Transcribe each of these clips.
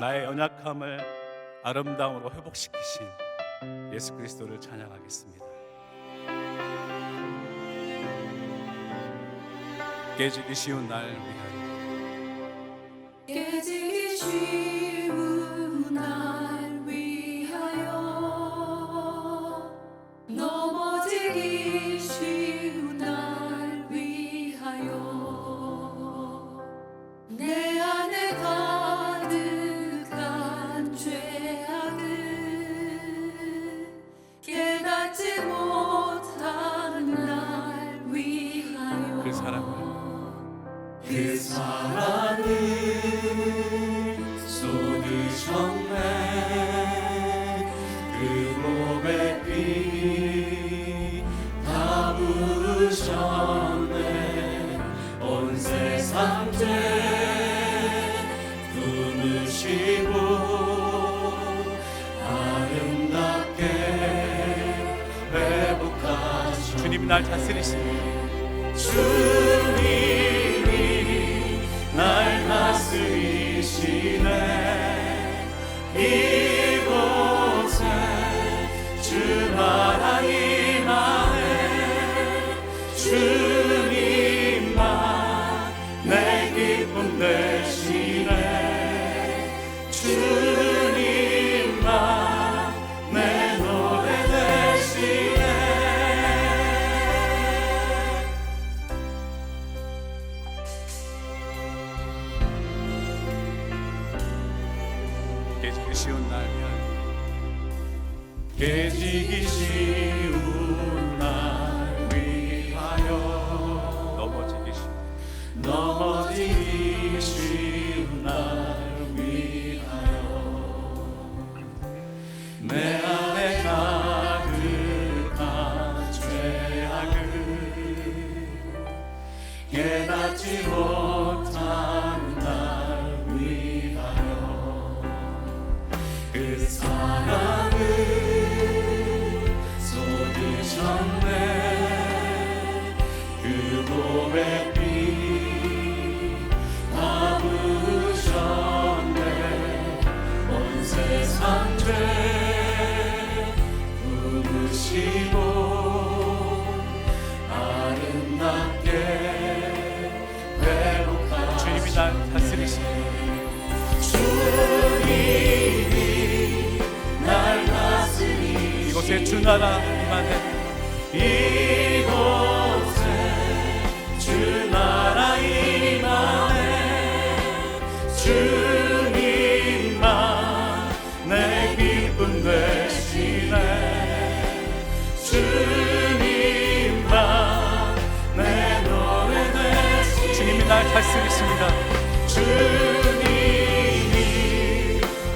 나의 연약함을 아름다움으로 회복시키신 예수 그리스도를 찬양하겠습니다. 깨지기 쉬운 날 위하여, 깨지기 쉬운 날 위하여, 넘어지기 쉬운 날 위하여, 내 안에 가득한 죄악을 깨닫지 못한 날 위하여, 그 사랑을 쏟으셨네. 그 몸에 피 다 부으셨네. 온 세상 죄 품으시고 아름답게 회복하시네. 주님이 날 다스리시네. 주님이 날 다스리시네. 이곳에 주 하나님 안에 주님만 내 기쁨 되시네. 주님만 내 노래 되시네. 깨지기 쉬운 날 위하여, 깨지기 쉬운 날 위하여, 넘어지기 쉬운 날 위하여, 내 안에 가득한 죄악을 깨닫지 못한 날 위하여, 그 사랑을 쏟으셨네. 그 몸에 피 다 부으셨네. 온 세상 죄 품으시고 아름답게 회복하시네. 주님이 날 다스리시네. 주님이 날 다스리시네. 이곳에 주 나라 임하네. 이곳에 주 나라 임하네. 주님만 내 기쁨 되시네. 주님만 내 노래 되시네. 주님이 날 다스리십니다. 주님이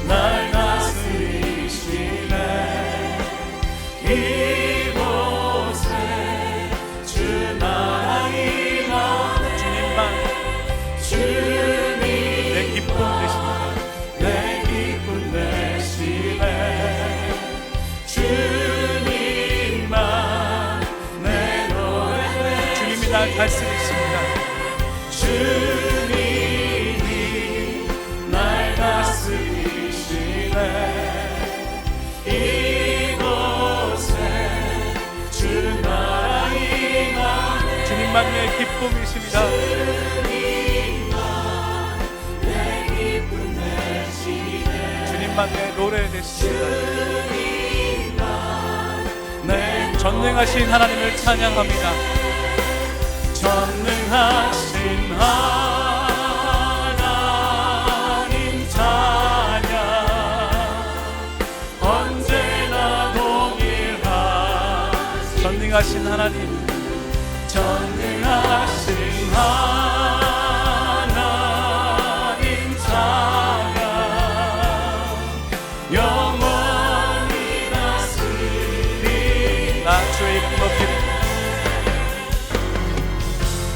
날 다스리시네. 이곳에 주 나라 임하네. 주님만 내 기쁨 되시네. 내 기쁨 되시네. 주님만 내 노래 되시네. 주님이 날 다스리십니다. 주님이 날 다스리시네. 이곳에 주 나라 임하네. 주님만 내 기쁨이십니다. 주님만 내 기쁨 되시네. 주님만 내 노래 되시네. 주님만 내 전능하신 하나님을 찬양합니다. 전능하신 하나님 찬양, 언제나 동일하신 전능하신 하나님, 전능하신 하나님 찬양, 영원히 다스리. 나 주의 이름 높이리.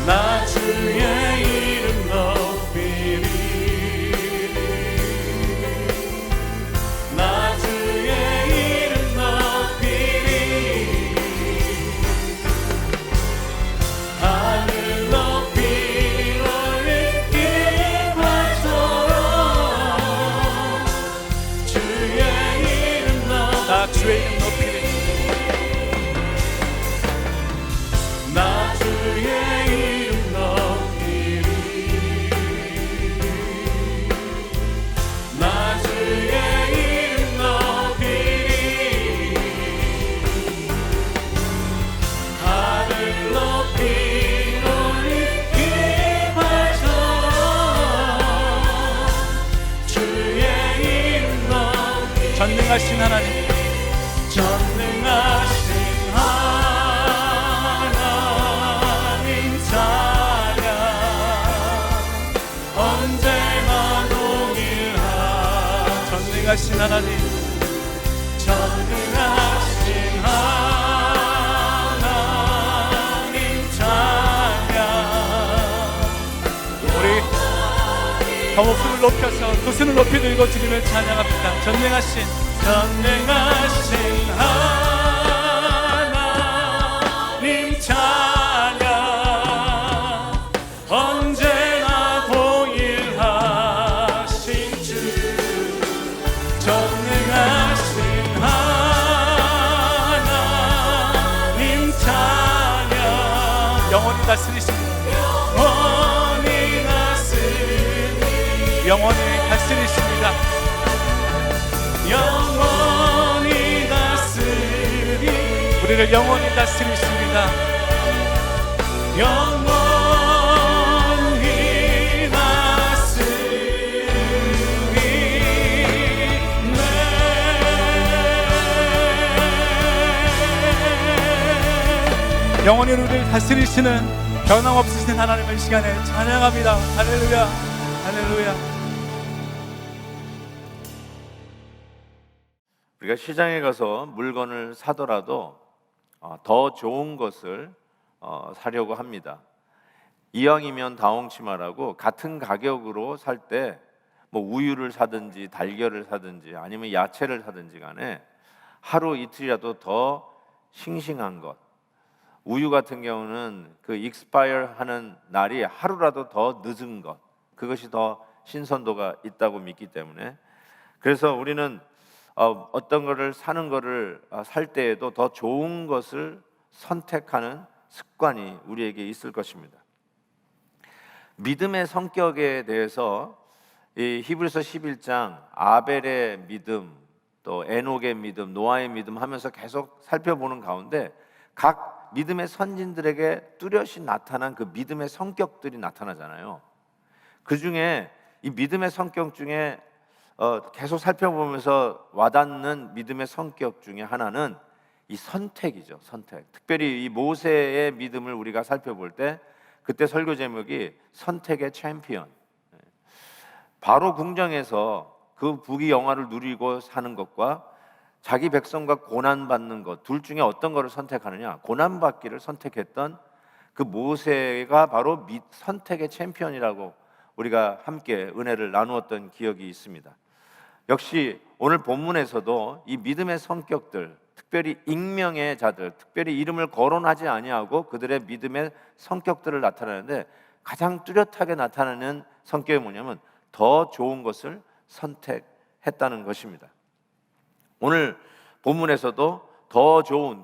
나 주의 이름 높이리. 나 주의 이름 높이리. 전능하신 하나님, 전능하신 하나님 찬양 언제나 동일한 전능하신 하나님, 전능하신 하나님 찬양. 우리 더 목소리를 높여서 두 손을 높이 들고 주님을 찬양합니다. 전능하신 하나님 찬양 언제나 동일하신 주, 전능하신 하나님 찬양 영원히 다스리십니다. 영원히 다스리십니다. 영원히 다스리 우리를 영원히 다스리십니다. 영원히 다스리네. 영원히 우리를 다스리시는 변함없으신 하나님의 시간에 찬양합니다. 할렐루야, 할렐루야. 우리가 시장에 가서 물건을 사더라도 더 좋은 것을 사려고 합니다. 이왕이면 다홍치마라고 같은 가격으로 살 때 뭐 우유를 사든지 달걀을 사든지 아니면 야채를 사든지 간에 하루 이틀이라도 더 싱싱한 것, 우유 같은 경우는 그 익스파이어 하는 날이 하루라도 더 늦은 것, 그것이 더 신선도가 있다고 믿기 때문에, 그래서 우리는 어떤 거를 사는 거를 살 때에도 더 좋은 것을 선택하는 습관이 우리에게 있을 것입니다. 믿음의 성격에 대해서 이 히브리서 11장 아벨의 믿음, 또 에녹의 믿음, 노아의 믿음 하면서 계속 살펴보는 가운데 각 믿음의 선진들에게 뚜렷이 나타난 그 믿음의 성격들이 나타나잖아요. 그 중에 이 믿음의 성격 중에 계속 살펴보면서 와닿는 믿음의 성격 중에 하나는 이 선택이죠. 선택. 특별히 이 모세의 믿음을 우리가 살펴볼 때 그때 설교 제목이 선택의 챔피언. 바로 궁정에서 그 부귀 영화를 누리고 사는 것과 자기 백성과 고난받는 것, 둘 중에 어떤 것을 선택하느냐? 고난받기를 선택했던 그 모세가 바로 선택의 챔피언이라고 우리가 함께 은혜를 나누었던 기억이 있습니다. 역시 오늘 본문에서도 이 믿음의 성격들, 특별히 익명의 자들, 특별히 이름을 거론하지 아니하고 그들의 믿음의 성격들을 나타내는데 가장 뚜렷하게 나타나는 성격이 뭐냐면 더 좋은 것을 선택했다는 것입니다. 오늘 본문에서도 더 좋은,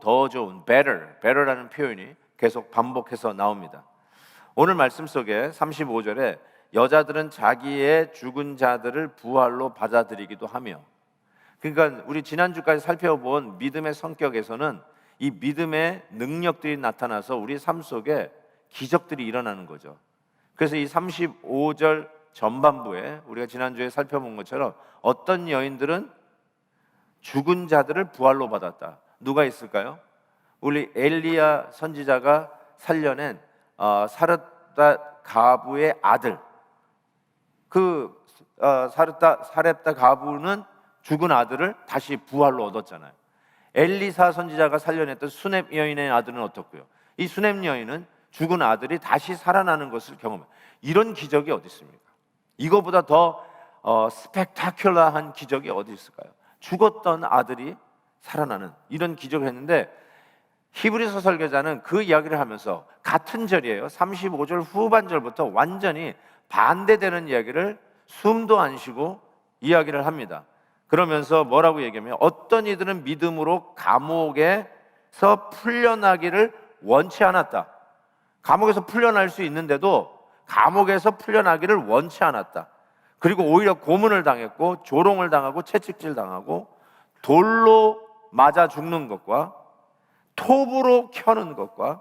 better라는 표현이 계속 반복해서 나옵니다. 오늘 말씀 속에 35절에 여자들은 자기의 죽은 자들을 부활로 받아들이기도 하며, 그러니까 우리 지난주까지 살펴본 믿음의 성격에서는 이 믿음의 능력들이 나타나서 우리 삶 속에 기적들이 일어나는 거죠. 그래서 이 35절 전반부에 우리가 지난주에 살펴본 것처럼 어떤 여인들은 죽은 자들을 부활로 받았다. 누가 있을까요? 우리 엘리야 선지자가 살려낸 사렙다 가부의 아들. 그 사렙다 가부는 죽은 아들을 다시 부활로 얻었잖아요. 엘리사 선지자가 살려냈던 수넴 여인의 아들은 어떻고요? 이 수넴 여인은 죽은 아들이 다시 살아나는 것을 경험해요. 이런 기적이 어디 있습니까? 이거보다 더 스펙타큘러한 기적이 어디 있을까요? 죽었던 아들이 살아나는 이런 기적을 했는데, 히브리서 설교자는 그 이야기를 하면서 같은 절이에요. 35절 후반절부터 완전히 반대되는 이야기를 숨도 안 쉬고 이야기를 합니다. 그러면서 뭐라고 얘기하면, 어떤 이들은 믿음으로 감옥에서 풀려나기를 원치 않았다. 감옥에서 풀려날 수 있는데도 감옥에서 풀려나기를 원치 않았다. 그리고 오히려 고문을 당했고 조롱을 당하고 채찍질 당하고 돌로 맞아 죽는 것과 톱으로 켜는 것과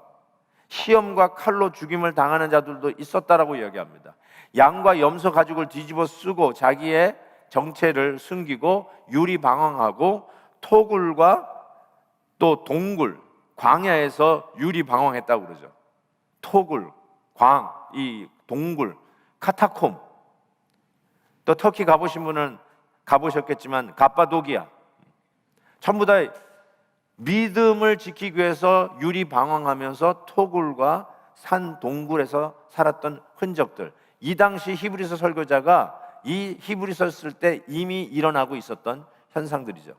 시험과 칼로 죽임을 당하는 자들도 있었다라고 이야기합니다. 양과 염소 가죽을 뒤집어 쓰고 자기의 정체를 숨기고 유리방황하고 토굴과 또 동굴, 광야에서 유리방황했다고 그러죠. 토굴, 이 동굴, 카타콤. 또 터키 가보신 분은 가보셨겠지만 갑바도기아. 전부 다 믿음을 지키기 위해서 유리방황하면서 토굴과 산 동굴에서 살았던 흔적들. 이 당시 히브리서 설교자가 이 히브리서를 쓸 때 이미 일어나고 있었던 현상들이죠.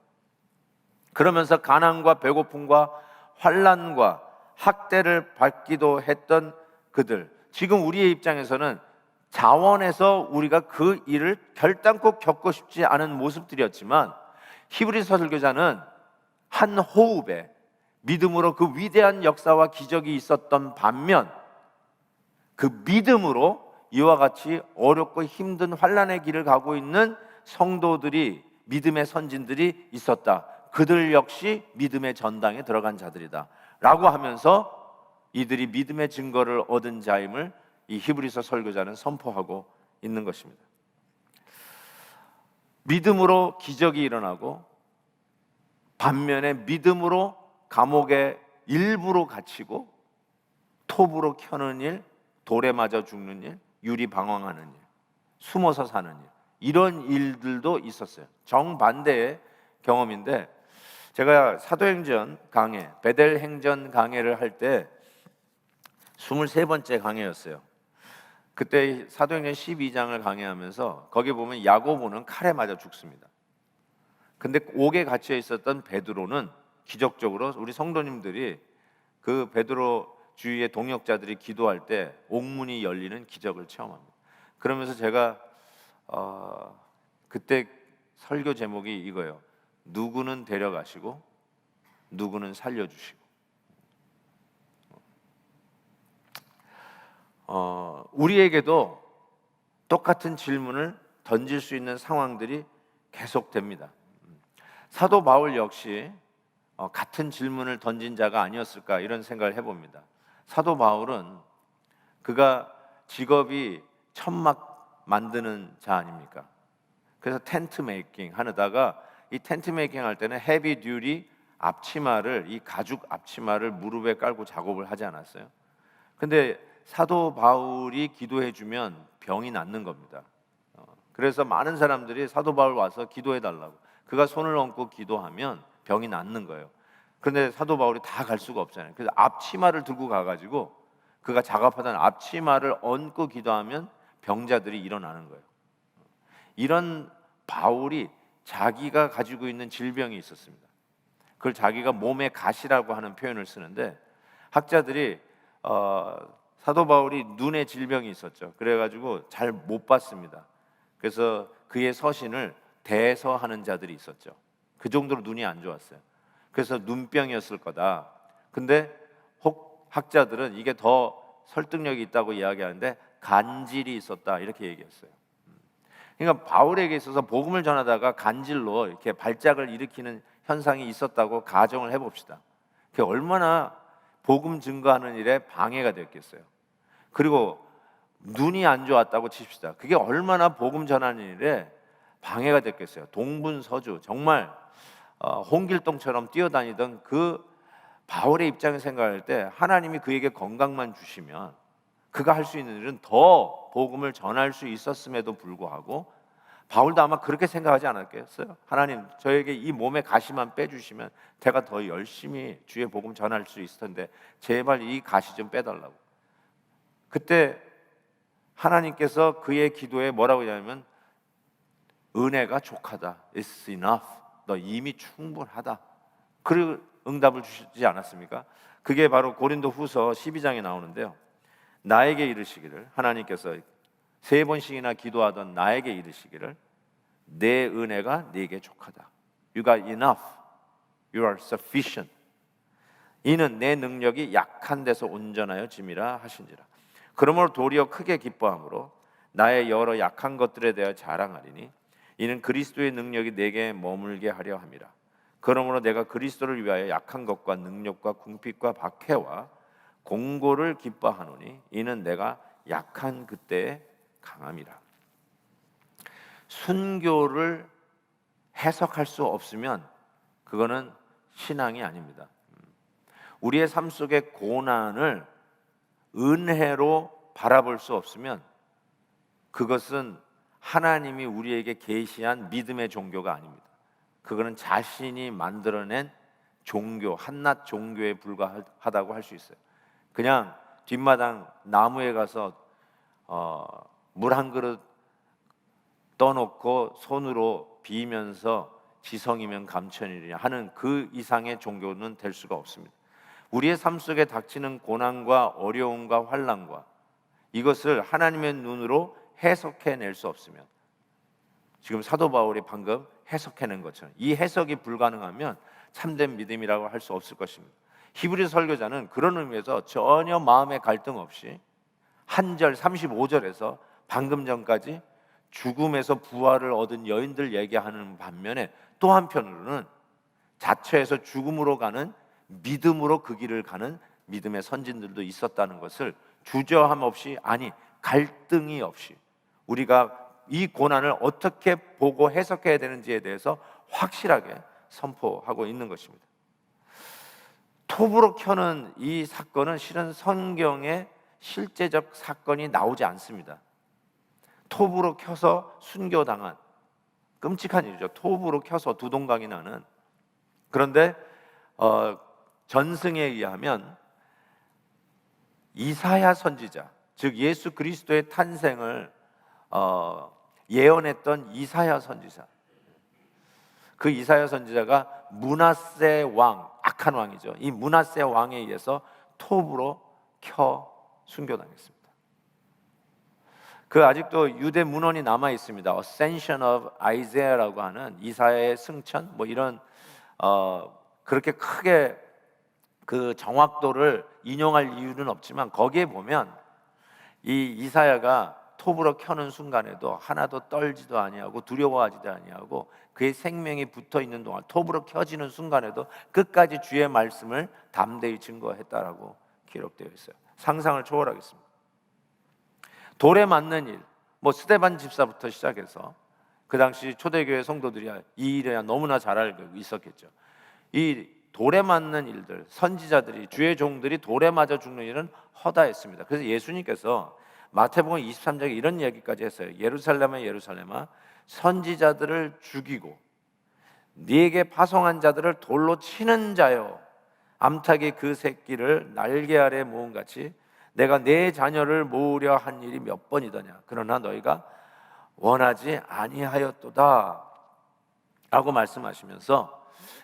그러면서 가난과 배고픔과 환난과 학대를 받기도 했던 그들. 지금 우리의 입장에서는 자원에서 우리가 그 일을 결단코 겪고 싶지 않은 모습들이었지만 히브리서 설교자는 한 호흡에 믿음으로 그 위대한 역사와 기적이 있었던 반면 그 믿음으로 이와 같이 어렵고 힘든 환난의 길을 가고 있는 성도들이, 믿음의 선진들이 있었다. 그들 역시 믿음의 전당에 들어간 자들이다 라고 하면서 이들이 믿음의 증거를 얻은 자임을 이 히브리서 설교자는 선포하고 있는 것입니다. 믿음으로 기적이 일어나고 반면에 믿음으로 감옥에 일부러 갇히고 톱으로 켜는 일, 돌에 맞아 죽는 일, 유리방황하는 일, 숨어서 사는 일, 이런 일들도 있었어요. 정반대의 경험인데 제가 사도행전 강해, 베델행전 강해를 할 때 23번째 강해였어요. 그때 사도행전 12장을 강해하면서 거기 보면 야고보는 칼에 맞아 죽습니다. 근데 옥에 갇혀 있었던 베드로는 기적적으로 우리 성도님들이 그 베드로 주위의 동역자들이 기도할 때 옥문이 열리는 기적을 체험합니다. 그러면서 제가 그때 설교 제목이 이거예요. 누구는 데려가시고 누구는 살려주시고. 우리에게도 똑같은 질문을 던질 수 있는 상황들이 계속됩니다. 사도 바울 역시 같은 질문을 던진 자가 아니었을까 이런 생각을 해봅니다. 사도 바울은 그가 직업이 천막 만드는 자 아닙니까? 그래서 텐트 메이킹 하다가 이 텐트 메이킹 할 때는 헤비 듀티 앞치마를, 이 가죽 앞치마를 무릎에 깔고 작업을 하지 않았어요? 근데 사도 바울이 기도해 주면 병이 낫는 겁니다. 그래서 많은 사람들이 사도 바울 와서 기도해 달라고, 그가 손을 얹고 기도하면 병이 낫는 거예요. 그런데 사도 바울이 다 갈 수가 없잖아요. 그래서 앞치마를 들고 가가지고 그가 작업하던 앞치마를 얹고 기도하면 병자들이 일어나는 거예요. 이런 바울이 자기가 가지고 있는 질병이 있었습니다. 그걸 자기가 몸의 가시라고 하는 표현을 쓰는데, 학자들이 사도 바울이 눈에 질병이 있었죠. 그래가지고 잘 못 봤습니다. 그래서 그의 서신을 대서하는 자들이 있었죠. 그 정도로 눈이 안 좋았어요. 그래서 눈병이었을 거다. 근데 학자들은 이게 더 설득력이 있다고 이야기하는데 간질이 있었다 이렇게 얘기했어요. 그러니까 바울에게 있어서 복음을 전하다가 간질로 이렇게 발작을 일으키는 현상이 있었다고 가정을 해봅시다. 그게 얼마나 복음 증거하는 일에 방해가 됐겠어요. 그리고 눈이 안 좋았다고 칩시다. 그게 얼마나 복음 전하는 일에 방해가 됐겠어요. 동분서주, 정말 홍길동처럼 뛰어다니던 그 바울의 입장에 생각할 때 하나님이 그에게 건강만 주시면 그가 할 수 있는 일은 더 복음을 전할 수 있었음에도 불구하고 바울도 아마 그렇게 생각하지 않았겠어요? 하나님, 저에게 이 몸의 가시만 빼주시면 제가 더 열심히 주의 복음 전할 수 있을 텐데 제발 이 가시 좀 빼달라고. 그때 하나님께서 그의 기도에 뭐라고 하냐면 은혜가 족하다. It's enough. 너 이미 충분하다. 그 응답을 주시지 않았습니까? 그게 바로 고린도 후서 12장에 나오는데요. 나에게 이르시기를, 하나님께서 3번씩이나 기도하던 나에게 이르시기를, 내 은혜가 네게 족하다. You got enough. You are sufficient. 이는 내 능력이 약한 데서 온전하여 짐이라 하신지라. 그러므로 도리어 크게 기뻐함으로 나의 여러 약한 것들에 대하여 자랑하리니 이는 그리스도의 능력이 내게 머물게 하려 함이라. 그러므로 내가 그리스도를 위하여 약한 것과 능력과 궁핍과 박해와 공고를 기뻐하노니 이는 내가 약한 그때에 강함이라. 순교를 해석할 수 없으면 그거는 신앙이 아닙니다. 우리의 삶 속의 고난을 은혜로 바라볼 수 없으면 그것은 하나님이 우리에게 계시한 믿음의 종교가 아닙니다. 그거는 자신이 만들어낸 종교, 한낱 종교에 불과하다고 할 수 있어요. 그냥 뒷마당 나무에 가서 물 한 그릇 떠놓고 손으로 비면서 지성이면 감천이랴 하는 그 이상의 종교는 될 수가 없습니다. 우리의 삶 속에 닥치는 고난과 어려움과 환난과 이것을 하나님의 눈으로 해석해낼 수 없으면, 지금 사도 바울이 방금 해석해낸 것처럼 이 해석이 불가능하면 참된 믿음이라고 할 수 없을 것입니다. 히브리 설교자는 그런 의미에서 전혀 마음의 갈등 없이 한 절 35절에서 방금 전까지 죽음에서 부활을 얻은 여인들 얘기하는 반면에 또 한편으로는 자처에서 죽음으로 가는 믿음으로 그 길을 가는 믿음의 선진들도 있었다는 것을 주저함 없이, 아니 갈등이 없이 우리가 이 고난을 어떻게 보고 해석해야 되는지에 대해서 확실하게 선포하고 있는 것입니다. 톱으로 켜는 이 사건은 실은 성경에 실제적 사건이 나오지 않습니다. 톱으로 켜서 순교당한 끔찍한 일이죠. 톱으로 켜서 두 동강이 나는. 그런데 전승에 의하면 이사야 선지자, 즉 예수 그리스도의 탄생을 예언했던 이사야 선지자, 그 이사야 선지자가 므낫세 왕, 악한 왕이죠. 이 므낫세 왕에 의해서 톱으로 켜 순교당했습니다. 그 아직도 유대 문헌이 남아 있습니다. Ascension of Isaiah라고 하는 이사야의 승천, 뭐 이런 그렇게 크게 그 정확도를 인용할 이유는 없지만 거기에 보면 이 이사야가 톱으로 켜는 순간에도 하나도 떨지도 아니하고 두려워하지도 아니하고 그의 생명이 붙어 있는 동안 톱으로 켜지는 순간에도 끝까지 주의 말씀을 담대히 증거했다라고 기록되어 있어요. 상상을 초월하겠습니다. 돌에 맞는 일, 뭐 스데반 집사부터 시작해서 그 당시 초대교회 성도들이 이 일에 너무나 잘 알고 있었겠죠. 이 돌에 맞는 일들, 선지자들이, 주의 종들이 돌에 맞아 죽는 일은 허다했습니다. 그래서 예수님께서 마태복음 23장에 이런 얘기까지 했어요. 예루살렘아 예루살렘아, 선지자들을 죽이고 네게 파송한 자들을 돌로 치는 자여, 암탉이 그 새끼를 날개 아래 모은 같이 내가 내 자녀를 모으려 한 일이 몇 번이더냐. 그러나 너희가 원하지 아니하였도다 라고 말씀하시면서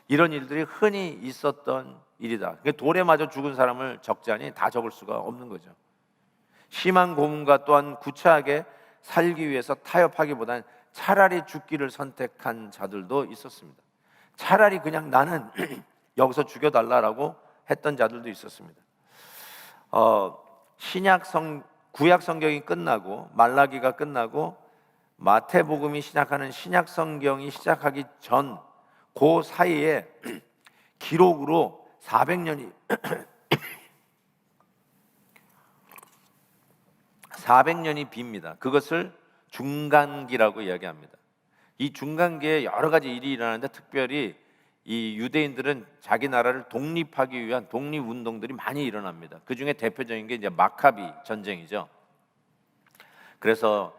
이런 일들이 흔히 있었던 일이다. 돌에 맞아 죽은 사람을 적자니 다 적을 수가 없는 거죠. 심한 고문과 또한 구차하게 살기 위해서 타협하기보다는 차라리 죽기를 선택한 자들도 있었습니다. 차라리 그냥 나는 여기서 죽여달라라고 했던 자들도 있었습니다. 구약 성경이 끝나고 말라기가 끝나고 마태복음이 시작하는 신약 성경이 시작하기 전 그 사이에 기록으로 400년이 400년이 빕니다. 그것을 중간기라고 이야기합니다. 이 중간기에 여러 가지 일이 일어나는데 특별히 이 유대인들은 자기 나라를 독립하기 위한 독립운동들이 많이 일어납니다. 그 중에 대표적인 게 이제 마카비 전쟁이죠. 그래서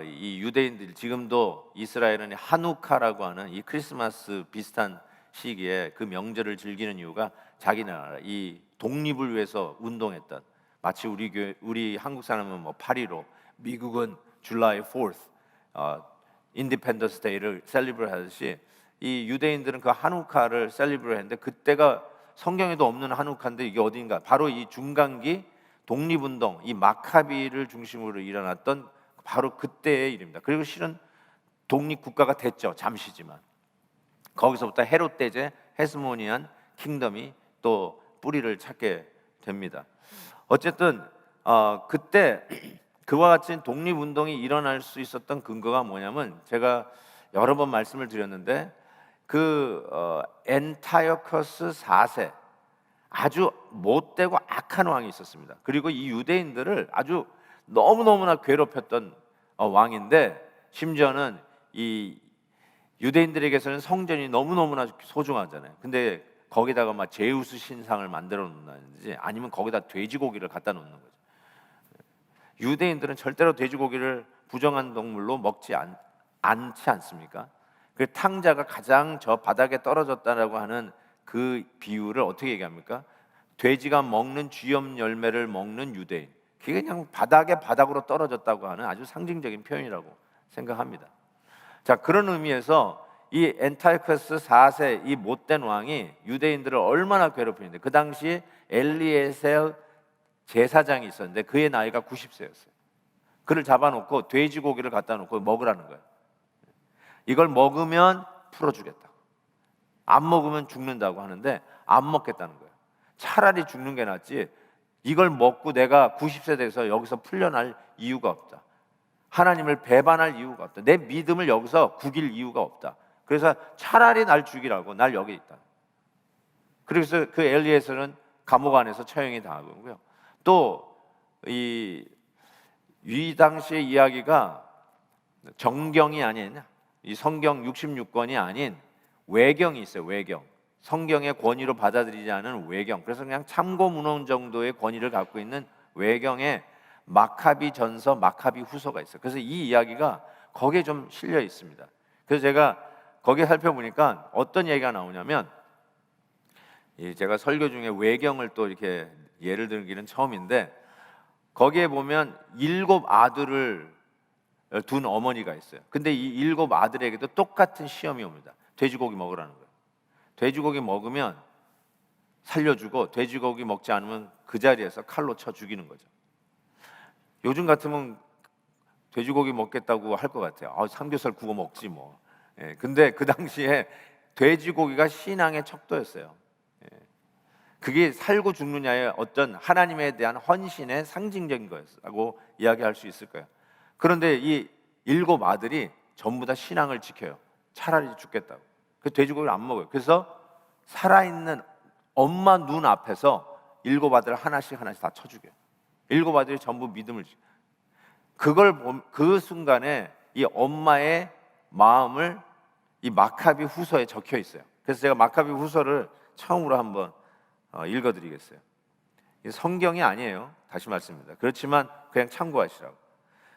이 유대인들, 지금도 이스라엘은 하누카라고 하는 이 크리스마스 비슷한 시기에 그 명절을 즐기는 이유가 자기 나라 이 독립을 위해서 운동했던, 마치 우리 한국 사람은 뭐 8.15, 미국은 July 4th 인디펜던스 데이를 셀리브레이트 하듯이 이 유대인들은 그 하누카를 셀리브레이트 했는데 그때가 성경에도 없는 하누카인데 이게 어딘가, 바로 이 중간기 독립운동, 이 마카비를 중심으로 일어났던 바로 그때의 일입니다. 그리고 실은 독립국가가 됐죠, 잠시지만. 거기서부터 헤롯 대제 헤스모니안 킹덤이 또 뿌리를 찾게 됩니다. 어쨌든 그때 그와 같은 독립운동이 일어날 수 있었던 근거가 뭐냐면, 제가 여러 번 말씀을 드렸는데 그 엔타이어커스 4세, 아주 못되고 악한 왕이 있었습니다. 그리고 이 유대인들을 아주 너무너무나 괴롭혔던 왕인데 심지어는 이 유대인들에게서는 성전이 너무너무나 소중하잖아요. 근데 거기다가 막 제우스 신상을 만들어 놓는다든지 아니면 거기다 돼지고기를 갖다 놓는 거죠. 유대인들은 절대로 돼지고기를 부정한 동물로 먹지 않지 않습니까? 그 탕자가 가장 저 바닥에 떨어졌다라고 하는 그 비유를 어떻게 얘기합니까? 돼지가 먹는 쥐염 열매를 먹는 유대인, 그게 그냥 바닥으로 떨어졌다고 하는 아주 상징적인 표현이라고 생각합니다. 자, 그런 의미에서 이 엔타이커스 4세 이 못된 왕이 유대인들을 얼마나 괴롭히는데, 그 당시 엘리에셀 제사장이 있었는데 그의 나이가 90세였어요. 그를 잡아놓고 돼지고기를 갖다 놓고 먹으라는 거예요. 이걸 먹으면 풀어주겠다, 안 먹으면 죽는다고 하는데 안 먹겠다는 거예요. 차라리 죽는 게 낫지, 이걸 먹고 내가 90세 돼서 여기서 풀려날 이유가 없다, 하나님을 배반할 이유가 없다, 내 믿음을 여기서 구길 이유가 없다, 그래서 차라리 날 죽이라고, 날 여기 있다. 그래서 그 엘리에셀은 감옥 안에서 처형이 당하고요. 또 이 당시의 이야기가 정경이 아닌, 이 성경 66권이 아닌 외경이 있어요. 외경, 성경의 권위로 받아들이지 않은 외경, 그래서 그냥 참고 문헌 정도의 권위를 갖고 있는 외경에 마카비 전서, 마카비 후서가 있어요. 그래서 이 이야기가 거기에 좀 실려 있습니다. 그래서 제가 거기에 살펴보니까 어떤 얘기가 나오냐면, 제가 설교 중에 외경을 또 이렇게 예를 들기는 처음인데, 거기에 보면 7 아들을 둔 어머니가 있어요. 근데 이 7 아들에게도 똑같은 시험이 옵니다. 돼지고기 먹으라는 거예요. 돼지고기 먹으면 살려주고, 돼지고기 먹지 않으면 그 자리에서 칼로 쳐 죽이는 거죠. 요즘 같으면 돼지고기 먹겠다고 할 것 같아요. 삼겹살 구워 먹지 뭐. 근데 그 당시에 돼지고기가 신앙의 척도였어요. 그게 살고 죽느냐의 어떤 하나님에 대한 헌신의 상징적인 거였다고 이야기할 수 있을 거예요. 그런데 이 7 아들이 전부 다 신앙을 지켜요. 차라리 죽겠다고. 그 돼지고기를 안 먹어요. 그래서 살아있는 엄마 눈 앞에서 7 아들을 하나씩 다 쳐 죽여요. 7 아들이 전부 믿음을 지켜요. 그 순간에 이 엄마의 마음을 이 마카비 후서에 적혀 있어요. 그래서 제가 마카비 후서를 처음으로 한번 읽어드리겠어요. 성경이 아니에요. 다시 말씀입니다. 그렇지만 그냥 참고하시라고.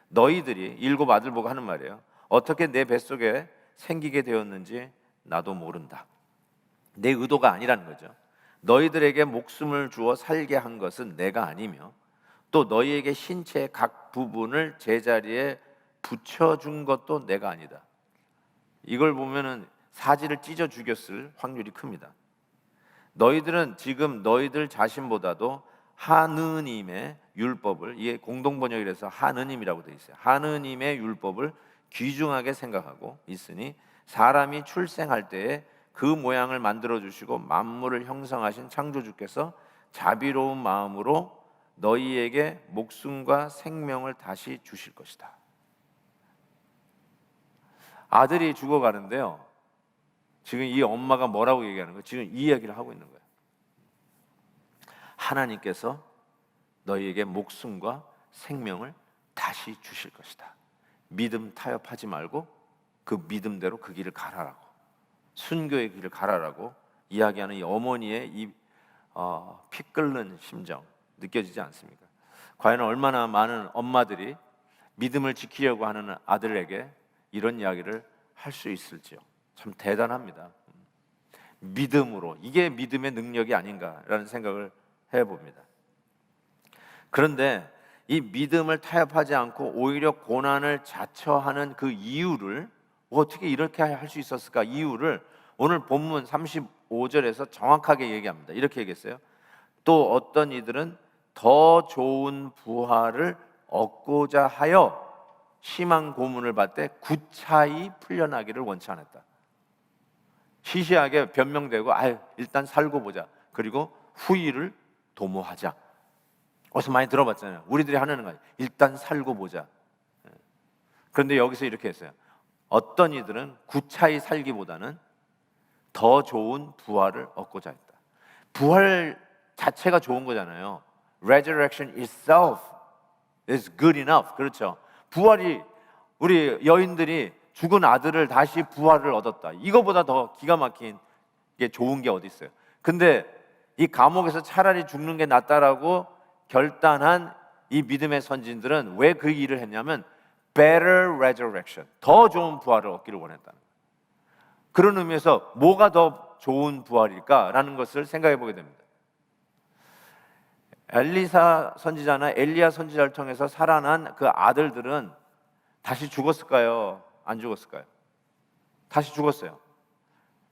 너희들이 7 아들 보고 하는 말이에요. 어떻게 내 뱃속에 생기게 되었는지 나도 모른다. 내 의도가 아니라는 거죠. 너희들에게 목숨을 주어 살게 한 것은 내가 아니며, 또 너희에게 신체의 각 부분을 제자리에 붙여준 것도 내가 아니다. 이걸 보면은 사지를 찢어 죽였을 확률이 큽니다. 너희들은 지금 너희들 자신보다도 하느님의 율법을, 이게 공동번역이라서 하느님이라고 되어 있어요. 하느님의 율법을 귀중하게 생각하고 있으니, 사람이 출생할 때에 그 모양을 만들어 주시고 만물을 형성하신 창조주께서 자비로운 마음으로 너희에게 목숨과 생명을 다시 주실 것이다. 아들이 죽어가는데요, 지금 이 엄마가 뭐라고 얘기하는 거예요? 지금 이 이야기를 하고 있는 거예요. 하나님께서 너희에게 목숨과 생명을 다시 주실 것이다. 믿음 타협하지 말고 그 믿음대로 그 길을 가라라고, 순교의 길을 가라라고 이야기하는 이 어머니의 이 피 끓는 심정 느껴지지 않습니까? 과연 얼마나 많은 엄마들이 믿음을 지키려고 하는 아들에게 이런 이야기를 할 수 있을지요. 참 대단합니다. 믿음으로, 이게 믿음의 능력이 아닌가라는 생각을 해봅니다. 그런데 이 믿음을 타협하지 않고 오히려 고난을 자처하는 그 이유를, 어떻게 이렇게 할 수 있었을까, 이유를 오늘 본문 35절에서 정확하게 얘기합니다. 이렇게 얘기했어요. 또 어떤 이들은 더 좋은 부활을 얻고자 하여 심한 고문을 받되 구차히 풀려나기를 원치 않았다. 시시하게 변명되고 일단 살고 보자, 그리고 후일을 도모하자. 어디서 많이 들어봤잖아요. 우리들이 하는 거, 일단 살고 보자. 그런데 여기서 이렇게 했어요. 어떤 이들은 구차히 살기보다는 더 좋은 부활을 얻고자 했다. 부활 자체가 좋은 거잖아요. Resurrection itself is good enough. 그렇죠. 부활이 우리 여인들이 죽은 아들을 다시 부활을 얻었다. 이거보다 더 기가 막힌 게 좋은 게 어디 있어요? 근데 이 감옥에서 차라리 죽는 게 낫다라고 결단한 이 믿음의 선진들은 왜 그 일을 했냐면 better resurrection, 더 좋은 부활을 얻기를 원했다는 거예요. 그런 의미에서 뭐가 더 좋은 부활일까라는 것을 생각해 보게 됩니다. 엘리사 선지자나 엘리야 선지자를 통해서 살아난 그 아들들은 다시 죽었을까요? 안 죽었을까요? 다시 죽었어요.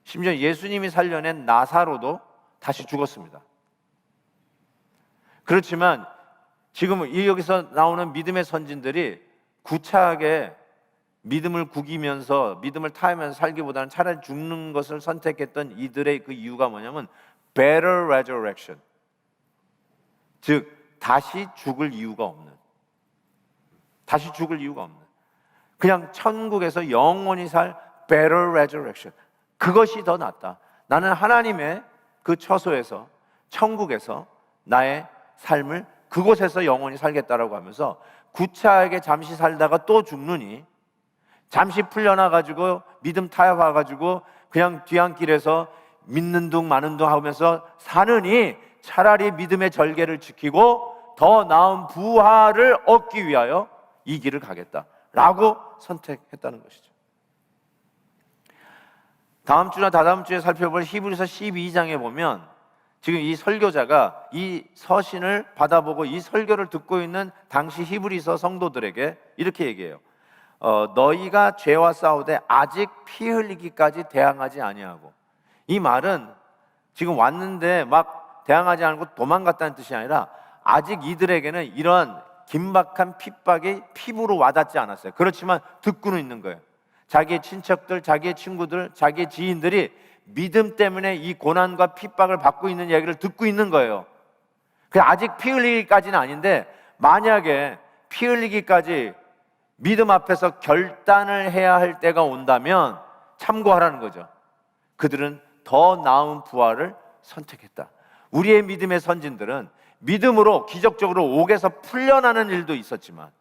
심지어 예수님이 살려낸 나사로도 다시 죽었습니다. 그렇지만 지금 여기서 나오는 믿음의 선진들이 구차하게 믿음을 구기면서 믿음을 타면서 살기보다는 차라리 죽는 것을 선택했던 이들의 그 이유가 뭐냐면 better resurrection, 즉 다시 죽을 이유가 없는, 다시 죽을 이유가 없는, 그냥 천국에서 영원히 살 better resurrection, 그것이 더 낫다. 나는 하나님의 그 처소에서, 천국에서 나의 삶을 그곳에서 영원히 살겠다라고 하면서 구차하게 잠시 살다가 또 죽느니, 잠시 풀려나가지고 믿음 타협해가지고 그냥 뒤안길에서 믿는 둥 마는 둥 하면서 사느니 차라리 믿음의 절개를 지키고 더 나은 부활을 얻기 위하여 이 길을 가겠다라고 선택했다는 것이죠. 다음 주나 다다음 주에 살펴볼 히브리서 12장에 보면 지금 이 설교자가 이 서신을 받아보고 이 설교를 듣고 있는 당시 히브리서 성도들에게 이렇게 얘기해요. 너희가 죄와 싸우되 아직 피 흘리기까지 대항하지 아니하고, 이 말은 지금 왔는데 막 대항하지 않고 도망갔다는 뜻이 아니라 아직 이들에게는 이런 긴박한 핍박이 피부로 와닿지 않았어요. 그렇지만 듣고는 있는 거예요. 자기의 친척들, 자기의 친구들, 자기의 지인들이 믿음 때문에 이 고난과 핍박을 받고 있는 이야기를 듣고 있는 거예요. 아직 피 흘리기까지는 아닌데 만약에 피 흘리기까지 믿음 앞에서 결단을 해야 할 때가 온다면 참고하라는 거죠. 그들은 더 나은 부활을 선택했다. 우리의 믿음의 선진들은 믿음으로 기적적으로 옥에서 풀려나는 일도 있었지만,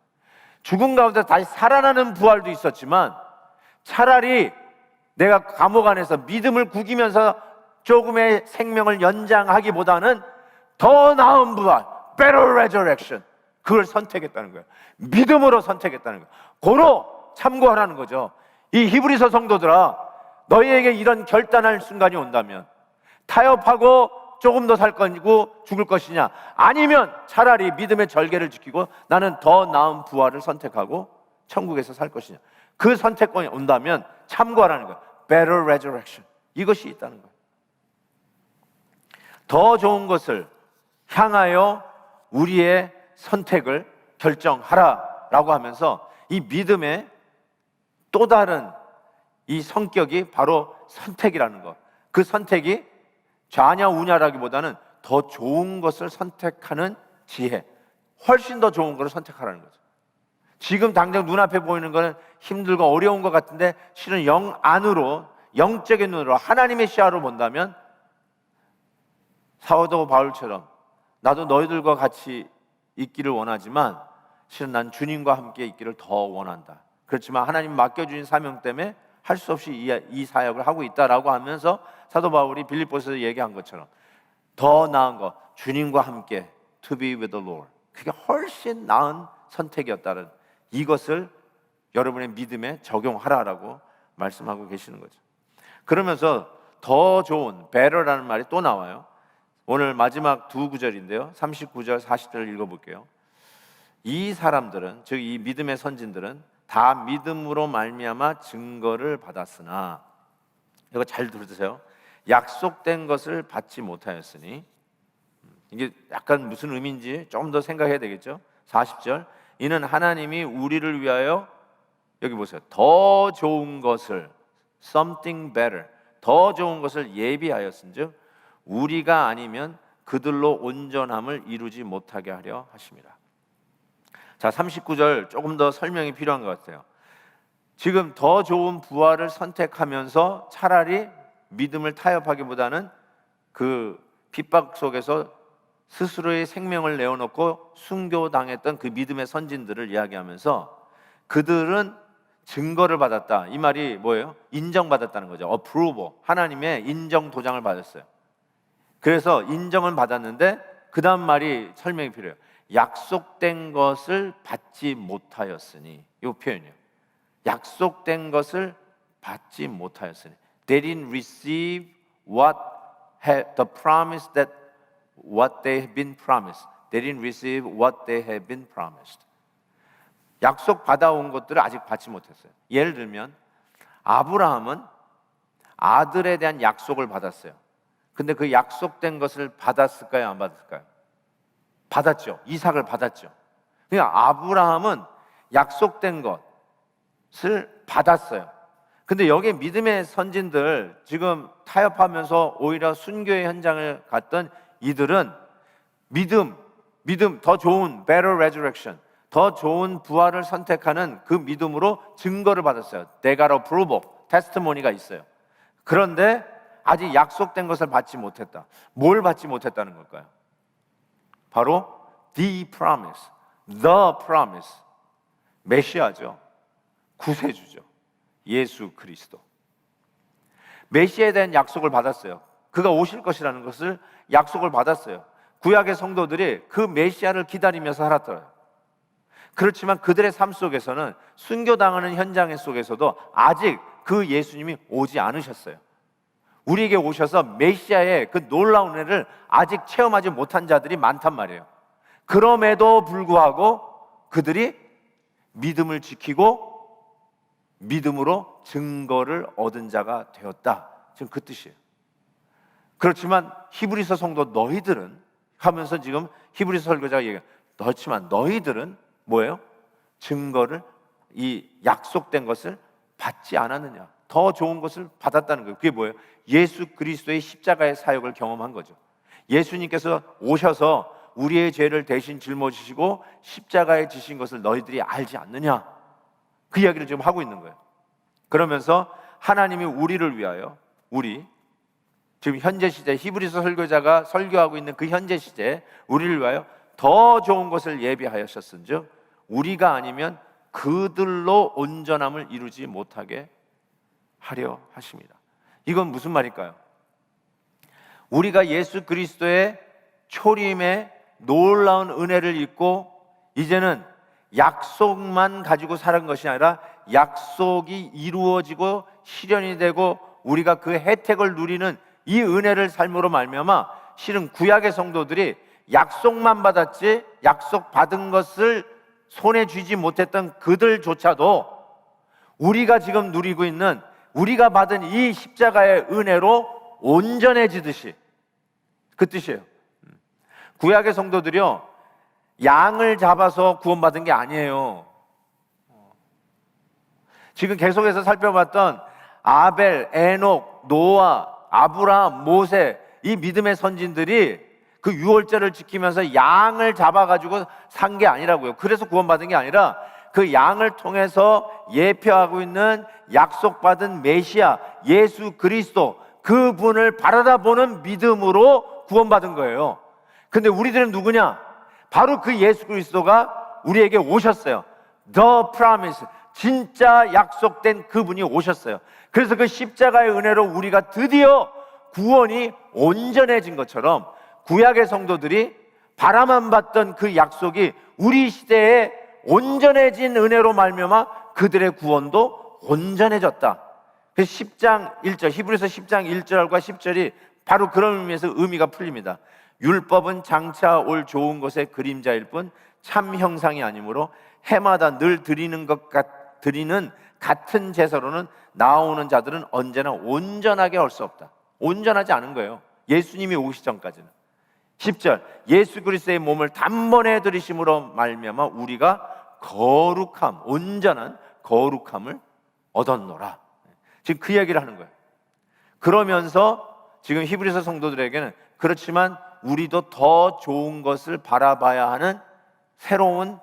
죽음 가운데 다시 살아나는 부활도 있었지만, 차라리 내가 감옥 안에서 믿음을 구기면서 조금의 생명을 연장하기보다는 더 나은 부활, better resurrection, 그걸 선택했다는 거예요. 믿음으로 선택했다는 거예요. 고로 참고하라는 거죠. 이 히브리서 성도들아, 너희에게 이런 결단할 순간이 온다면 타협하고 조금 더 살 거고 죽을 것이냐, 아니면 차라리 믿음의 절개를 지키고 나는 더 나은 부활을 선택하고 천국에서 살 것이냐, 그 선택권이 온다면 참고하라는 거예요. better resurrection, 이것이 있다는 거예요. 더 좋은 것을 향하여 우리의 선택을 결정하라라고 하면서 이 믿음의 또 다른 이 성격이 바로 선택이라는 것, 그 선택이 좌냐 우냐라기보다는 더 좋은 것을 선택하는 지혜, 훨씬 더 좋은 것을 선택하라는 거죠. 지금 당장 눈앞에 보이는 것은 힘들고 어려운 것 같은데 실은 영 안으로, 영적인 눈으로, 하나님의 시야로 본다면 사도 바울처럼 나도 너희들과 같이 있기를 원하지만 실은 난 주님과 함께 있기를 더 원한다. 그렇지만 하나님 맡겨주신 사명 때문에 할 수 없이 이 사역을 하고 있다라고 하면서 사도 바울이 빌립보서에서 얘기한 것처럼 더 나은 것, 주님과 함께 to be with the Lord, 그게 훨씬 나은 선택이었다는 이것을 여러분의 믿음에 적용하라라고 말씀하고 계시는 거죠. 그러면서 더 좋은 better라는 말이 또 나와요. 오늘 마지막 두 구절인데요, 39절 40절을 읽어볼게요. 이 사람들은, 즉 이 믿음의 선진들은 다 믿음으로 말미암아 증거를 받았으나, 이거 잘 들으세요. 약속된 것을 받지 못하였으니, 이게 약간 무슨 의미인지 좀 더 생각해야 되겠죠. 40절, 이는 하나님이 우리를 위하여, 여기 보세요, 더 좋은 것을, something better, 더 좋은 것을 예비하였은즉 우리가 아니면 그들로 온전함을 이루지 못하게 하려 하심이라. 자, 39절 조금 더 설명이 필요한 것 같아요. 지금 더 좋은 부활을 선택하면서 차라리 믿음을 타협하기보다는 그 핍박 속에서 스스로의 생명을 내어놓고 순교당했던 그 믿음의 선진들을 이야기하면서 그들은 증거를 받았다. 이 말이 뭐예요? 인정받았다는 거죠. approval. 하나님의 인정 도장을 받았어요. 그래서 인정은 받았는데 그 다음 말이 설명이 필요해요. 약속된 것을 받지 못하였으니. 이 표현이에요. 약속된 것을 받지 못하였으니. They didn't receive the promise that what they have been promised. They didn't receive what they have been promised. 약속 받아온 것들을 아직 받지 못했어요. 예를 들면 아브라함은 아들에 대한 약속을 받았어요. 근데 그 약속된 것을 받았을까요? 안 받았을까요? 받았죠. 이삭을 받았죠. 그러니까 아브라함은 약속된 것을 받았어요. 근데 여기 믿음의 선진들 지금 타협하면서 오히려 순교의 현장을 갔던 이들은 믿음 더 좋은 better resurrection, 더 좋은 부활을 선택하는 그 믿음으로 증거를 받았어요. They got approval, testimony가 있어요. 그런데 아직 약속된 것을 받지 못했다. 뭘 받지 못했다는 걸까요? 바로 the promise, the promise, 메시아죠. 구세주죠. 예수 그리스도. 메시아에 대한 약속을 받았어요. 그가 오실 것이라는 것을 약속을 받았어요. 구약의 성도들이 그 메시아를 기다리면서 살았더라고요. 그렇지만 그들의 삶 속에서는 순교당하는 현장 속에서도 아직 그 예수님이 오지 않으셨어요. 우리에게 오셔서 메시아의 그 놀라운 은혜를 아직 체험하지 못한 자들이 많단 말이에요. 그럼에도 불구하고 그들이 믿음을 지키고 믿음으로 증거를 얻은 자가 되었다. 지금 그 뜻이에요. 그렇지만 히브리서 성도 너희들은 하면서 지금 히브리서 설교자가 얘기해요. 그렇지만 너희들은 뭐예요? 증거를, 이 약속된 것을 받지 않았느냐. 더 좋은 것을 받았다는 거예요. 그게 뭐예요? 예수 그리스도의 십자가의 사역을 경험한 거죠. 예수님께서 오셔서 우리의 죄를 대신 짊어지시고 십자가에 지신 것을 너희들이 알지 않느냐. 그 이야기를 지금 하고 있는 거예요. 그러면서 하나님이 우리를 위하여, 지금 현재 시대 히브리서 설교자가 설교하고 있는 그 현재 시대에 우리를 위하여 더 좋은 것을 예비하셨은즉 우리가 아니면 그들로 온전함을 이루지 못하게 하려 하십니다. 이건 무슨 말일까요? 우리가 예수 그리스도의 초림의 놀라운 은혜를 입고 이제는 약속만 가지고 사는 것이 아니라 약속이 이루어지고 실현이 되고 우리가 그 혜택을 누리는 이 은혜를 삶으로 말미암아 실은 구약의 성도들이 약속만 받았지 약속 받은 것을 손에 쥐지 못했던 그들조차도 우리가 지금 누리고 있는, 우리가 받은 이 십자가의 은혜로 온전해지듯이, 그 뜻이에요. 구약의 성도들이요, 양을 잡아서 구원받은 게 아니에요. 지금 계속해서 살펴봤던 아벨, 에녹, 노아, 아브라함, 모세, 이 믿음의 선진들이 그 유월절을 지키면서 양을 잡아가지고 산 게 아니라고요. 그래서 구원받은 게 아니라 그 양을 통해서 예표하고 있는 약속받은 메시아 예수 그리스도, 그분을 바라다보는 믿음으로 구원받은 거예요. 근데 우리들은 누구냐? 바로 그 예수 그리스도가 우리에게 오셨어요. The promise, 진짜 약속된 그분이 오셨어요. 그래서 그 십자가의 은혜로 우리가 드디어 구원이 온전해진 것처럼 구약의 성도들이 바라만 봤던 그 약속이 우리 시대에 온전해진 은혜로 말미암아 그들의 구원도 온전해졌다. 그래서 10장 1절, 히브리서 10장 1절과 10절이 바로 그런 의미에서 의미가 풀립니다. 율법은 장차 올 좋은 것의 그림자일 뿐 참 형상이 아니므로 해마다 늘 드리는 같은 제사로는 나오는 자들은 언제나 온전하게 할 수 없다. 온전하지 않은 거예요. 예수님이 오기 전까지는. 10절, 예수 그리스도의 몸을 단번에 들이심으로 말미암아 우리가 거룩함, 온전한 거룩함을 얻었노라. 지금 그 얘기를 하는 거예요. 그러면서 지금 히브리서 성도들에게는 그렇지만 우리도 더 좋은 것을 바라봐야 하는 새로운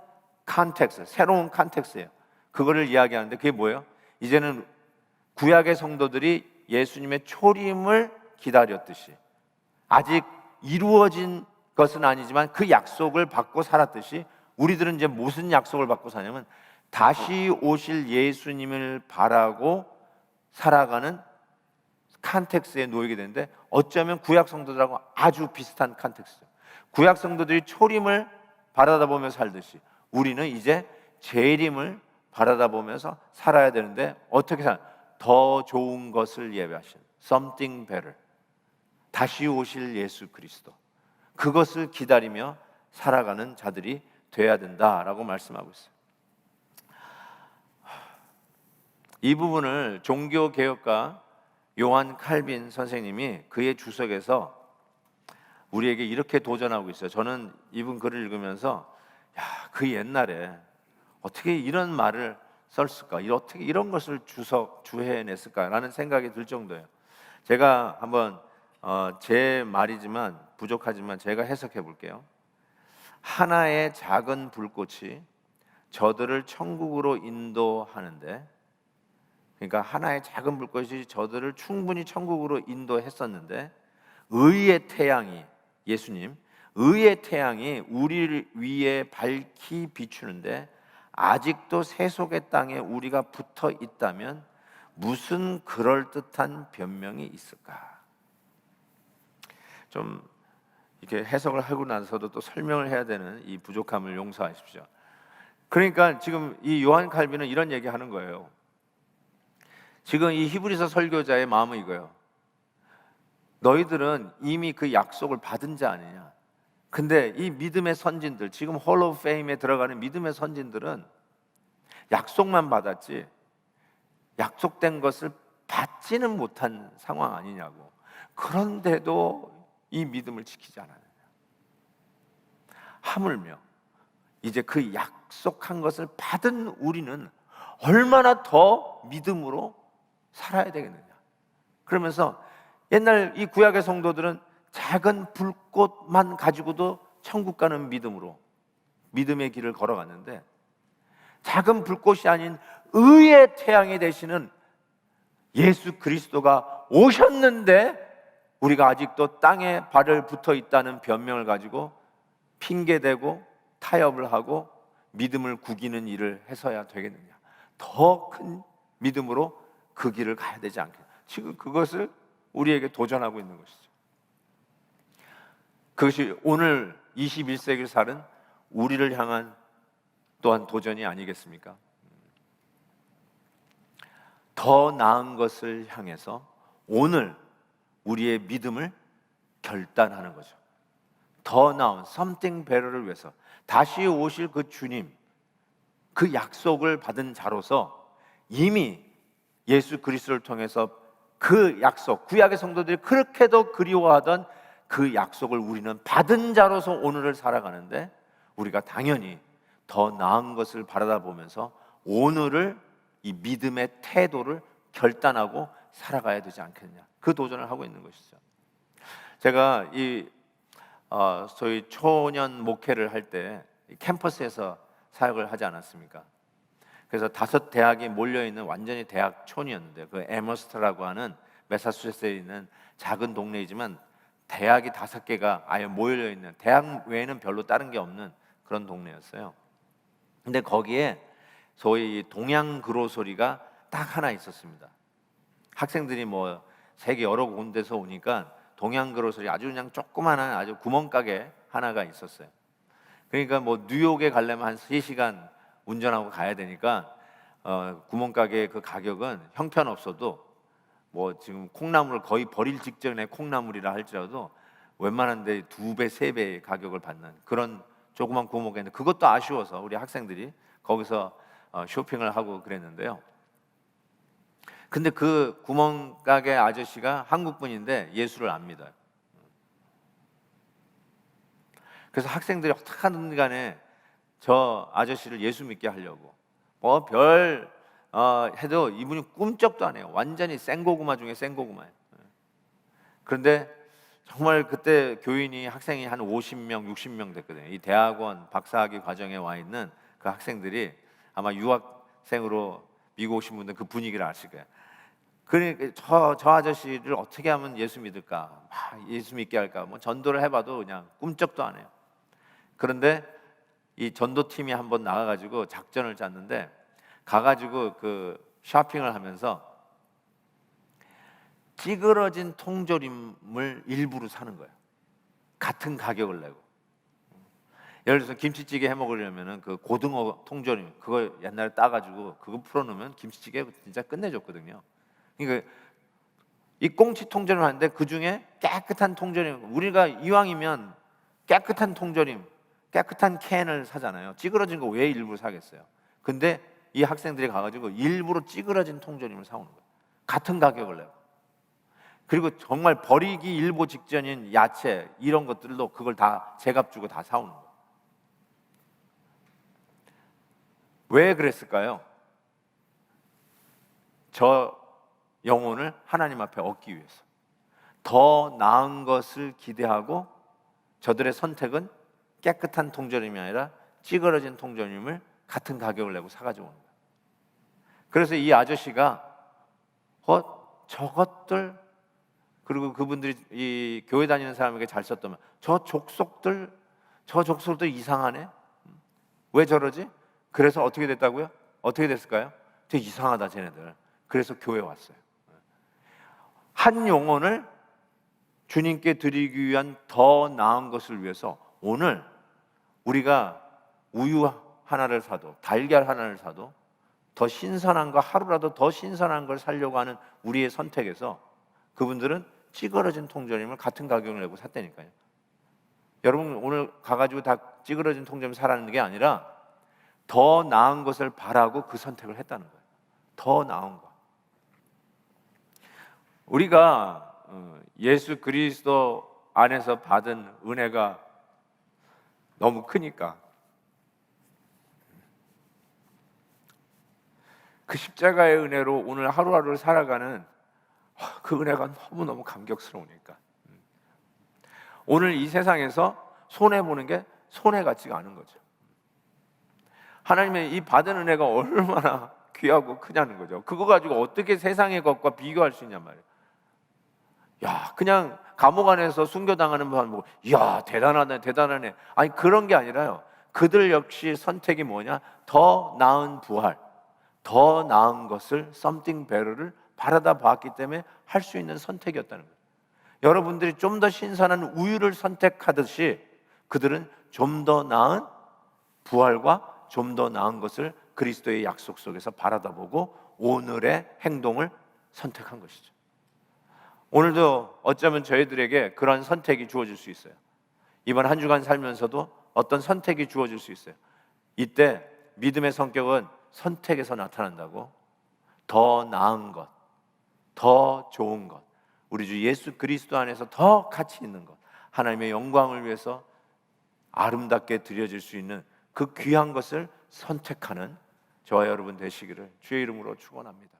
컨텍스트예요. 그거를 이야기하는데 그게 뭐예요? 이제는 구약의 성도들이 예수님의 초림을 기다렸듯이, 아직 이루어진 것은 아니지만 그 약속을 받고 살았듯이 우리들은 이제 무슨 약속을 받고 사냐면 다시 오실 예수님을 바라고 살아가는 컨텍스트에 놓이게 되는데, 어쩌면 구약 성도들하고 아주 비슷한 컨텍스트. 구약 성도들이 초림을 바라다보며 살듯이 우리는 이제 재림을 바라다보면서 살아야 되는데, 어떻게 더 좋은 것을 예배하신 something better, 다시 오실 예수 그리스도, 그것을 기다리며 살아가는 자들이 돼야 된다라고 말씀하고 있어요. 이 부분을 종교개혁가 요한 칼빈 선생님이 그의 주석에서 우리에게 이렇게 도전하고 있어요. 저는 이분 글을 읽으면서 그 옛날에 어떻게 이런 말을 썼을까, 어떻게 이런 것을 주해냈을까라는 생각이 들 정도예요. 제가 한번 제 말이지만 부족하지만 제가 해석해 볼게요. 하나의 작은 불꽃이 저들을 천국으로 인도하는데, 그러니까 하나의 작은 불꽃이 저들을 충분히 천국으로 인도했었는데, 의의 태양이, 예수님, 의의 태양이 우리를 위에 밝히 비추는데 아직도 세속의 땅에 우리가 붙어 있다면 무슨 그럴듯한 변명이 있을까? 좀 이렇게 해석을 하고 나서도 또 설명을 해야 되는 이 부족함을 용서하십시오. 그러니까 지금 이 요한 칼빈은 이런 얘기하는 거예요. 지금 이 히브리서 설교자의 마음은 이거예요. 너희들은 이미 그 약속을 받은 자 아니냐. 근데 이 믿음의 선진들, 지금 홀 오브 페임에 들어가는 믿음의 선진들은 약속만 받았지 약속된 것을 받지는 못한 상황 아니냐고. 그런데도 이 믿음을 지키지 않았느냐. 하물며 이제 그 약속한 것을 받은 우리는 얼마나 더 믿음으로 살아야 되겠느냐. 그러면서 옛날 이 구약의 성도들은 작은 불꽃만 가지고도 천국 가는 믿음으로 믿음의 길을 걸어갔는데, 작은 불꽃이 아닌 의의 태양이 되시는 예수 그리스도가 오셨는데 우리가 아직도 땅에 발을 붙어 있다는 변명을 가지고 핑계대고 타협을 하고 믿음을 구기는 일을 해서야 되겠느냐. 더 큰 믿음으로 그 길을 가야 되지 않겠냐. 지금 그것을 우리에게 도전하고 있는 것이죠. 그것이 오늘 21세기를 사는 우리를 향한 또한 도전이 아니겠습니까? 더 나은 것을 향해서 오늘 우리의 믿음을 결단하는 거죠. 더 나은 something better를 위해서 다시 오실 그 주님, 그 약속을 받은 자로서 이미 예수 그리스도를 통해서 그 약속, 구약의 성도들이 그렇게도 그리워하던 그 약속을 우리는 받은 자로서 오늘을 살아가는데, 우리가 당연히 더 나은 것을 바라다 보면서 오늘을, 이 믿음의 태도를 결단하고 살아가야 되지 않겠냐. 그 도전을 하고 있는 것이죠. 제가 이 소위 초년 목회를 할 때 캠퍼스에서 사역을 하지 않았습니까? 그래서 5 대학이 몰려있는 완전히 대학촌이었는데, 그 에머스트라고 하는 매사추세츠에 있는 작은 동네이지만 대학이 5개가 아예 모여있는, 대학 외에는 별로 다른 게 없는 그런 동네였어요. 근데 거기에 소위 동양 그로소리가 딱 하나 있었습니다. 학생들이 뭐 세계 여러 군데서 오니까 동양 그로소리 아주 그냥 조그마한 아주 구멍가게 하나가 있었어요. 그러니까 뭐 뉴욕에 가려면 한 3시간 운전하고 가야 되니까 구멍가게 그 가격은 형편없어도 뭐 지금 콩나물을 거의 버릴 직전에 콩나물이라 할지라도 웬만한 데 2배, 3배의 가격을 받는 그런 조그만 구멍가게인데, 그것도 아쉬워서 우리 학생들이 거기서 쇼핑을 하고 그랬는데요. 근데 그 구멍가게 아저씨가 한국분인데 예수를 안 믿어요. 그래서 학생들이 어떻게 하든 간에 저 아저씨를 예수 믿게 하려고 뭐 별 해도 이분이 꿈쩍도 안 해요. 완전히 생고구마 중에 생고구마예요. 그런데 정말 그때 교인이, 학생이 한 50명, 60명 됐거든요. 이 대학원 박사학위 과정에 와 있는 그 학생들이 아마 유학생으로 미국 오신 분들 그 분위기를 아실 거예요. 그러니까 저 아저씨를 어떻게 하면 예수 믿을까? 예수 믿게 할까? 뭐 전도를 해봐도 그냥 꿈쩍도 안 해요. 그런데 이 전도팀이 한번 나가가지고 작전을 짰는데, 가가지고 그 쇼핑을 하면서 찌그러진 통조림을 일부러 사는 거예요. 같은 가격을 내고. 예를 들어서 김치찌개 해 먹으려면은 그 고등어 통조림 그거 옛날에 따가지고 그거 풀어놓으면 김치찌개 진짜 끝내줬거든요. 그러니까 이 꽁치 통조림 하는데 그 중에 깨끗한 통조림, 우리가 이왕이면 깨끗한 통조림, 깨끗한 캔을 사잖아요. 찌그러진 거 왜 일부러 사겠어요? 근데 이 학생들이 가가지고 일부러 찌그러진 통조림을 사오는 거예요. 같은 가격을 내고. 그리고 정말 버리기 일보 직전인 야채 이런 것들도 그걸 다 제값 주고 다 사오는 거예요. 왜 그랬을까요? 저 영혼을 하나님 앞에 얻기 위해서. 더 나은 것을 기대하고 저들의 선택은 깨끗한 통조림이 아니라 찌그러진 통조림을 같은 가격을 내고 사가지고 오는 거예요. 그래서 이 아저씨가 저것들, 그리고 그분들이 이 교회 다니는 사람에게 잘 썼다면 저 족속들 이상하네. 왜 저러지? 그래서 어떻게 됐다고요? 어떻게 됐을까요? 되게 이상하다 쟤네들. 그래서 교회에 왔어요. 한 영혼을 주님께 드리기 위한 더 나은 것을 위해서 오늘 우리가 우유 하나를 사도 달걀 하나를 사도 더 신선한 거, 하루라도 더 신선한 걸 사려고 하는 우리의 선택에서 그분들은 찌그러진 통조림을 같은 가격을 내고 샀다니까요. 여러분 오늘 가가지고 다 찌그러진 통조림 사라는 게 아니라 더 나은 것을 바라고 그 선택을 했다는 거예요. 더 나은 거. 우리가 예수 그리스도 안에서 받은 은혜가 너무 크니까 그 십자가의 은혜로 오늘 하루하루를 살아가는 그 은혜가 너무너무 감격스러우니까 오늘 이 세상에서 손해보는 게 손해 같지가 않은 거죠. 하나님의 이 받은 은혜가 얼마나 귀하고 크냐는 거죠. 그거 가지고 어떻게 세상의 것과 비교할 수 있냔 말이에요. 야, 그냥 감옥 안에서 순교당하는 분 보고 야, 대단하네. 아니 그런 게 아니라요. 그들 역시 선택이 뭐냐? 더 나은 부활, 더 나은 것을 something better를 바라다 보았기 때문에 할 수 있는 선택이었다는 거예요. 여러분들이 좀 더 신선한 우유를 선택하듯이 그들은 좀 더 나은 부활과 좀 더 나은 것을 그리스도의 약속 속에서 바라다보고 오늘의 행동을 선택한 것이죠. 오늘도 어쩌면 저희들에게 그런 선택이 주어질 수 있어요. 이번 한 주간 살면서도 어떤 선택이 주어질 수 있어요. 이때 믿음의 성격은 선택에서 나타난다고. 더 나은 것, 더 좋은 것, 우리 주 예수 그리스도 안에서 더 가치 있는 것, 하나님의 영광을 위해서 아름답게 드려질 수 있는 그 귀한 것을 선택하는 저와 여러분 되시기를 주의 이름으로 축원합니다.